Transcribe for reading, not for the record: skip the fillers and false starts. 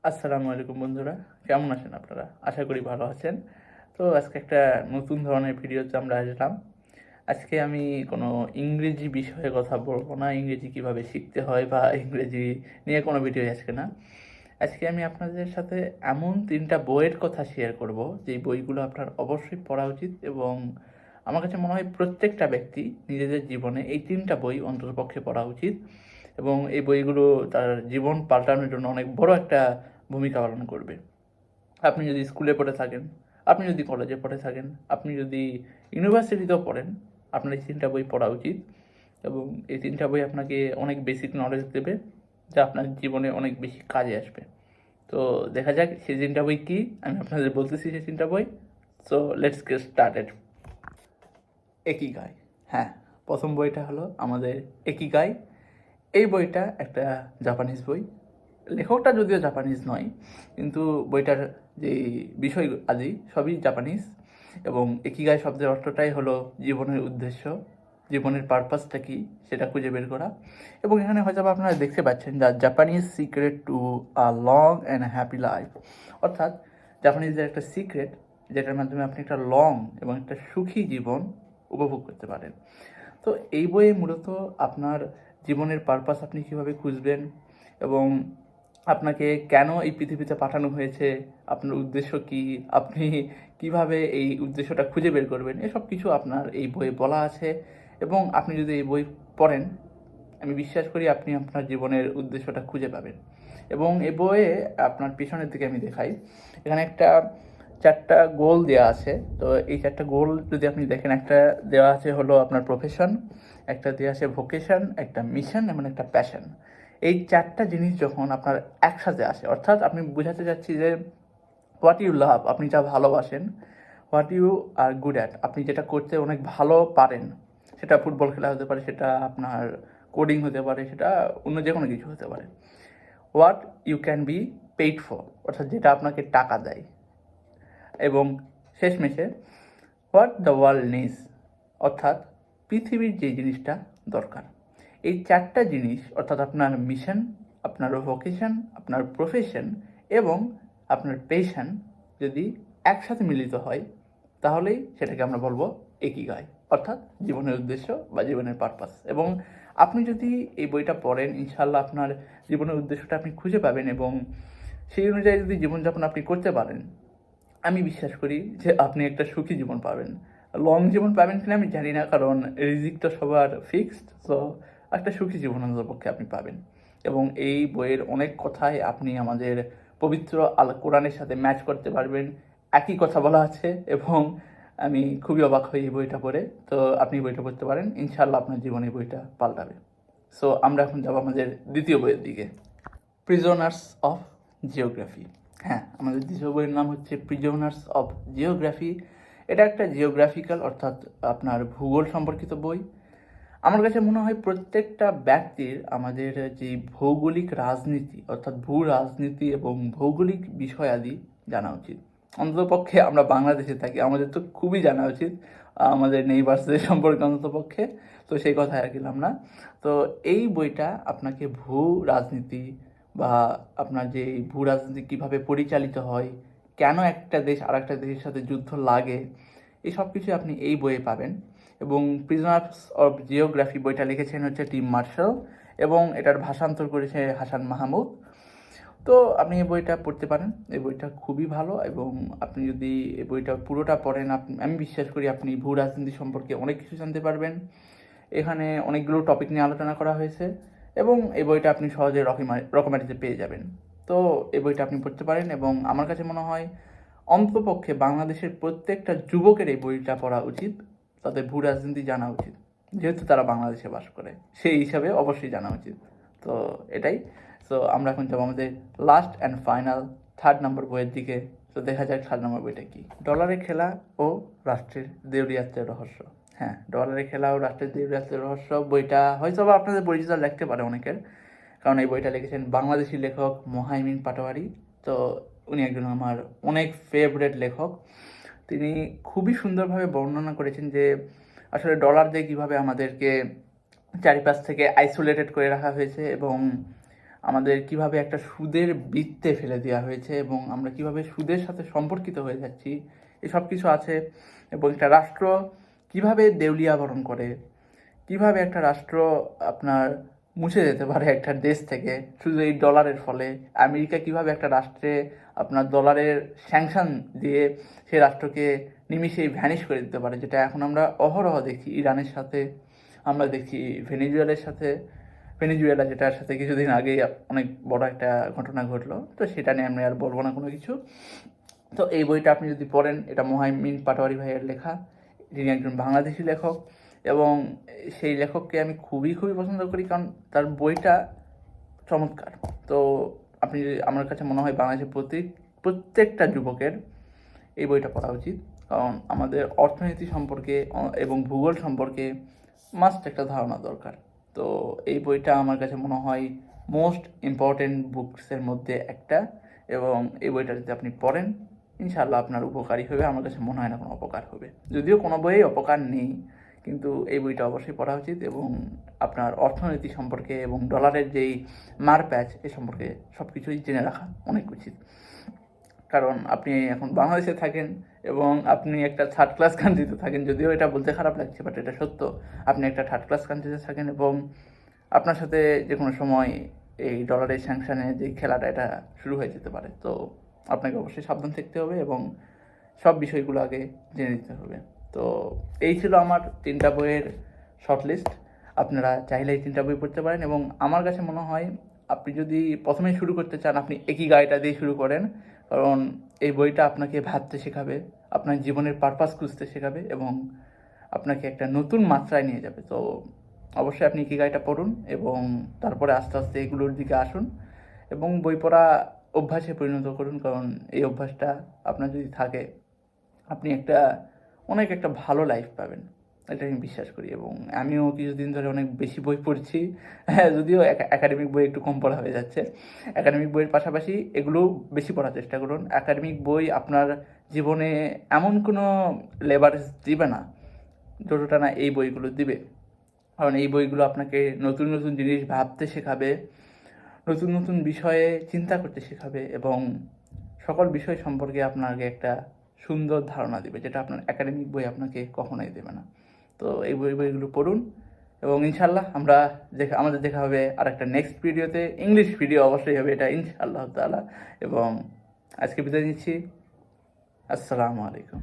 আসসালামু আলাইকুম বন্ধুরা, কেমন আছেন আপনারা? আশা করি ভালো আছেন। তো আজকে একটা নতুন ধরনের ভিডিওতে আমরা আসলাম। আজকে আমি কোনো ইংরেজি বিষয়ে কথা বলবো না, ইংরেজি কিভাবে শিখতে হয় বা ইংরেজি নিয়ে কোনো ভিডিও আজকে না। আজকে আমি আপনাদের সাথে এমন 3টা বইয়ের কথা শেয়ার করব, যেই বইগুলো আপনার অবশ্যই পড়া উচিত এবং আমার কাছে মনে হয় প্রত্যেকটা ব্যক্তি নিজেদের জীবনে এই 3টা বই অন্ততপক্ষে পড়া উচিত এবং এই বইগুলো তার জীবন পাল্টানোর জন্য অনেক বড় একটা ভূমিকা পালন করবে। আপনি যদি স্কুলে পড়ে থাকেন, আপনি যদি কলেজে পড়ে থাকেন, আপনি যদি ইউনিভার্সিটিতেও পড়েন, আপনার এই 3টা বই পড়া উচিত এবং এই 3টা বই আপনাকে অনেক বেসিক নলেজ দেবে, যা আপনার জীবনে অনেক বেশি কাজে আসবে। তো দেখা যাক সেই 3টা বই কী, আমি আপনাদের বলতেছি সেই 3টা বই। So let's get started. Ikigai. হ্যাঁ, প্রথম বইটা হলো আমাদের একিগাই। এই বইটা একটা জাপানিজ বই। লেখকটা যদিও জাপানিজ নয়, কিন্তু বইটার যে বিষয় আদি সবই জাপানিজ এবং একিগাই শব্দের অর্থটাই হলো জীবনের উদ্দেশ্য, জীবনের পারপাসটা কী সেটা খুঁজে বের করা। এবং এখানে হয়তো আপনারা দেখতে পাচ্ছেন the Japanese secret to a long and happy life, অর্থাৎ জাপানিজদের একটা সিক্রেট যেটার মাধ্যমে আপনি একটা লং এবং একটা সুখী জীবন উপভোগ করতে পারেন। তো এই বইয়ে মূলত আপনার জীবনের পারপাস আপনি কীভাবে খুঁজবেন এবং আপনাকে কেন এই পৃথিবীতে পাঠানো হয়েছে, আপনার উদ্দেশ্য কী, আপনি কিভাবে এই উদ্দেশ্যটা খুঁজে বের করবেন, এসব কিছু আপনার এই বইয়ে বলা আছে। এবং আপনি যদি এই বই পড়েন, আমি বিশ্বাস করি আপনি আপনার জীবনের উদ্দেশ্যটা খুঁজে পাবেন। এবং এই বইয়ে আপনার পিছনের দিকে আমি দেখাই, এখানে একটা 4টা গোল দেওয়া আছে। তো এই 4টা গোল যদি আপনি দেখেন, একটা দেওয়া আছে হলো আপনার প্রফেশন, একটা দেওয়া আছে ভোকেশন, একটা মিশন এবং একটা প্যাশন। এই 4টা জিনিস যখন আপনার একসাথে আসে, অর্থাৎ আপনি বোঝাতে চাচ্ছি যে হোয়াট ইউ লাভ, আপনি যা ভালোবাসেন, what you are good at, আপনি যেটা করতে অনেক ভালো পারেন, সেটা ফুটবল খেলা হতে পারে, সেটা আপনার কোডিং হতে পারে, সেটা অন্য যে কোনো কিছু হতে পারে। What you can be paid for, অর্থাৎ যেটা আপনাকে টাকা দেয়। এবং শেষমেশে হোয়াট দ্য ওয়ার্ল্ড নিডস, অর্থাৎ পৃথিবীর যে জিনিসটা দরকার। এই 4টা জিনিস, অর্থাৎ আপনার মিশন, আপনার ভোকেশন, আপনার প্রফেশন এবং আপনার পেশন যদি একসাথে মিলিত হয়, তাহলেই সেটাকে আমরা বলবো একিগাই, অর্থাৎ জীবনের উদ্দেশ্য বা জীবনের পারপাস। এবং আপনি যদি এই বইটা পড়েন, ইনশাল্লাহ আপনার জীবনের উদ্দেশ্যটা আপনি খুঁজে পাবেন এবং সেই অনুযায়ী যদি জীবনযাপন আপনি করতে পারেন, আমি বিশ্বাস করি যে আপনি একটা সুখী জীবন পাবেন। লং জীবন পাবেন কিনা আমি জানি না, কারণ রিজিক তো সবার ফিক্সড। সো একটা সুখী জীবন অন্ততপক্ষে আপনি পাবেন। এবং এই বইয়ের অনেক কথাই আপনি আমাদের পবিত্র আল কোরআনের সাথে ম্যাচ করতে পারবেন, একই কথা বলা আছে। এবং আমি খুবই অবাক হই এই বইটা পড়ে। তো আপনি বইটা পড়তে পারেন, ইনশাল্লাহ আপনার জীবনে বইটা পাল্টাবে। সো আমরা এখন যাবো আমাদের দ্বিতীয় বইয়ের দিকে, প্রিজনার্স অফ জিওগ্রাফি। হ্যাঁ, আমাদের দ্বিতীয় বইয়ের নাম হচ্ছে প্রিজনার্স অফ জিওগ্রাফি। এটা একটা জিওগ্রাফিক্যাল, অর্থাৎ আপনার ভূগোল সম্পর্কিত বই। আমার কাছে মনে হয় প্রত্যেকটা ব্যক্তির আমাদের যে ভৌগোলিক রাজনীতি, অর্থাৎ ভূ রাজনীতি এবং ভৌগোলিক বিষয়াদি জানা উচিত। অন্ততপক্ষে আমরা বাংলাদেশে থাকি, আমাদের তো খুবই জানা উচিত আমাদের নেইবার্সদের সম্পর্কে অন্ততপক্ষে। তো সেই কথায় আর গেলাম না। তো এই বইটা আপনাকে ভূ রাজনীতি বা আপনার যে ভূ রাজনীতি কীভাবে পরিচালিত হয়, কেন একটা দেশ আর একটা দেশের সাথে যুদ্ধ লাগে, এই সব কিছু আপনি এই বইয়ে পাবেন। এবং প্রিজনার্স অফ জিওগ্রাফি বইটা লিখেছেন হচ্ছে টিম মার্শাল এবং এটার ভাষান্তর করেছে হাসান মাহমুদ। তো আপনি এই বইটা পড়তে পারেন, এই বইটা খুবই ভালো। এবং আপনি যদি এই বইটা পুরোটা পড়েন, আমি বিশ্বাস করি আপনি ভূ রাজনীতি সম্পর্কে অনেক কিছু জানতে পারবেন। এখানে অনেকগুলো টপিক নিয়ে আলোচনা করা হয়েছে এবং এই বইটা আপনি সহজে রকমারিতে পেয়ে যাবেন। তো এই বইটা আপনি পড়তে পারেন এবং আমার কাছে মনে হয় অন্তপক্ষে বাংলাদেশের প্রত্যেকটা যুবকের এই বইটা পড়া উচিত, তাদের ভূ রাজনীতি জানা উচিত, যেহেতু তারা বাংলাদেশে বাস করে সেই হিসাবে অবশ্যই জানা উচিত। তো এটাই। সো আমরা এখন যাবো আমাদের লাস্ট অ্যান্ড ফাইনাল 3rd নম্বর বইয়ের দিকে। তো দেখা যাক 3rd নম্বর বইটা কি, ডলারের খেলা ও রাষ্ট্রের দেউলিয়াত্বের রহস্য। হ্যাঁ, ডলারের খেলা ও রাষ্ট্রের দেউলিয়াত্বের রহস্য বইটা হয়তো বা আপনাদের পরিচিত লিখতে পারে অনেকের, কারণ এই বইটা লিখেছেন বাংলাদেশি লেখক মোহাইমিন পাটোয়ারি। তো উনি একজন আমার অনেক ফেভারেট লেখক। তিনি খুবই সুন্দরভাবে বর্ণনা করেছেন যে আসলে ডলার দিয়ে কীভাবে আমাদেরকে চারিপাশ থেকে আইসোলেটেড করে রাখা হয়েছে এবং আমাদের কিভাবে একটা সুদের বৃত্তে ফেলে দেওয়া হয়েছে এবং আমরা কিভাবে সুদের সাথে সম্পর্কিত হয়ে যাচ্ছি, এসব কিছু আছে। এবং একটা রাষ্ট্র কিভাবে দেউলিয়াবরণ করে, কিভাবে একটা রাষ্ট্র আপনার মুছে যেতে পারে একটা দেশ থেকে শুধু এই ডলারের ফলে, আমেরিকা কিভাবে একটা রাষ্ট্রে আপনার ডলারের স্যাংশন দিয়ে সেই রাষ্ট্রকে নিমিষেই ভ্যানিশ করে দিতে পারে, যেটা এখন আমরা অহরহ দেখি ইরানের সাথে, আমরা দেখি ভেনেজুয়েলা যেটার সাথে কিছুদিন আগেই অনেক বড় একটা ঘটনা ঘটলো, তো সেটা নিয়ে আমি আর বলবো না কোনো কিছু। তো এই বইটা আপনি যদি পড়েন, এটা মোহাইমিন পাটোয়ারি ভাইয়ের লেখা, যিনি একজন বাংলাদেশি লেখক, এবং সেই লেখককে আমি খুবই খুবই পছন্দ করি, কারণ তার বইটা চমৎকার। তো আপনি আমার কাছে মনে হয় বাংলাদেশের প্রত্যেকটা যুবকের এই বইটা পড়া উচিত, কারণ আমাদের অর্থনীতি সম্পর্কে এবং ভূগোল সম্পর্কে মাস্ট একটা ধারণা দরকার। তো এই বইটা আমার কাছে মনে হয় মোস্ট ইম্পর্টেন্ট বুকসের মধ্যে একটা, এবং এই বইটা যদি আপনি পড়েন ইনশাআল্লাহ আপনার উপকারী হবে। আমার কাছে মনে হয় না কোনো অপকার হবে, যদিও কোনো বইয়েই অপকার নেই, কিন্তু এই বইটা অবশ্যই পড়া উচিত। এবং আপনার অর্থনীতি সম্পর্কে এবং ডলারের যেই মারপ্যাচ এ সম্পর্কে সব কিছুই জেনে রাখা অনেক উচিত, কারণ আপনি এখন বাংলাদেশে থাকেন এবং আপনি একটা থার্ড ক্লাস কান্ট্রিতে থাকেন, যদিও এটা বলতে খারাপ লাগছে বাট এটা সত্য। আপনি একটা থার্ড ক্লাস কান্ট্রিতে থাকেন এবং আপনার সাথে যে কোনো সময় এই ডলারের স্যাংশনে যে খেলাটা এটা শুরু হয়ে যেতে পারে। তো আপনাকে অবশ্যই সাবধান থাকতে হবে এবং সব বিষয়গুলো আগে জেনে নিতে হবে। তো এই ছিল আমার 3টা বইয়ের শর্টলিস্ট। আপনারা চাইলে এই 3টা বই পড়তে পারেন, এবং আমার কাছে মনে হয় আপনি যদি প্রথমে শুরু করতে চান, আপনি একই গাইটা দিয়ে শুরু করেন, কারণ এই বইটা আপনাকে ভাবতে শেখাবে, আপনার জীবনের পারপাস খুঁজতে শেখাবে এবং আপনাকে একটা নতুন মাত্রায় নিয়ে যাবে। তো অবশ্যই আপনি ইকিগাইটা পড়ুন এবং তারপরে আস্তে আস্তে এগুলোর দিকে আসুন এবং বই পড়া অভ্যাসে পরিণত করুন, কারণ এই অভ্যাসটা আপনার যদি থাকে আপনি অনেক একটা ভালো লাইফ পাবেন, এটা আমি বিশ্বাস করি। এবং আমিও কিছুদিন ধরে অনেক বেশি বই পড়ছি, হ্যাঁ, যদিও একাডেমিক বই একটু কম পড়া হয়ে যাচ্ছে। একাডেমিক বইয়ের পাশাপাশি এগুলো বেশি পড়ার চেষ্টা করুন। একাডেমিক বই আপনার জীবনে এমন কোনো লেভারেজ দিবে না যতটা না এই বইগুলো দিবে, কারণ এই বইগুলো আপনাকে নতুন নতুন জিনিস ভাবতে শেখাবে, নতুন নতুন বিষয়ে চিন্তা করতে শেখাবে এবং সকল বিষয় সম্পর্কে আপনাকে একটা সুন্দর ধারণা দেবে, যেটা আপনার একাডেমিক বই আপনাকে কখনোই দেবে না। তো এই বইগুলো পড়ুন এবং ইনশাল্লাহ আমাদের দেখা হবে আর একটা নেক্সট ভিডিওতে। ইংলিশ ভিডিও অবশ্যই হবে এটা ইনশাআল্লাহ তাআলা। এবং আজকে বিদায় নিচ্ছি। আসসালামু আলাইকুম।